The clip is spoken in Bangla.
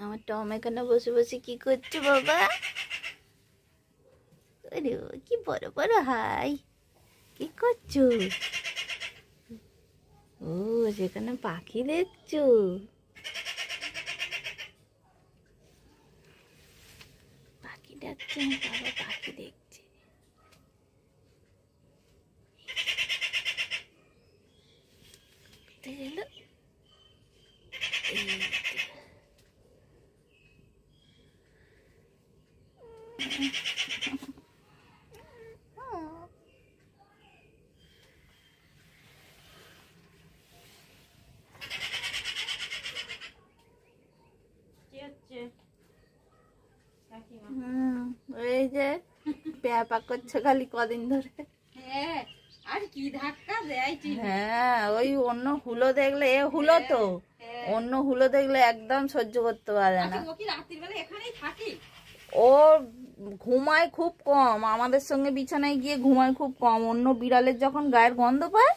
আমার টম এখানে বসে বসে কি করছে বাবা? আরে কি বড় বড় হাই, কি করছো? ও সেখানে পাখি দেখছো? পাখি ডাকছে বাবা, পাখি দেখছে। গেল এই যে প্যাপা করছে খালি কদিন ধরে। আর কি ধাক্কা দেয়। হ্যাঁ ওই অন্য হুলো দেখলে, এ হুলো তো অন্য হুলো দেখলে একদম সহ্য করতে পারে না। ও কি রাতের বেলা এখানেই থাকে? ও ঘুমায় খুব কম, আমাদের সঙ্গে বিছানায় গিয়ে ঘুমায় খুব কম। অন্য বিড়ালের যখন গায়ের গন্ধ পায়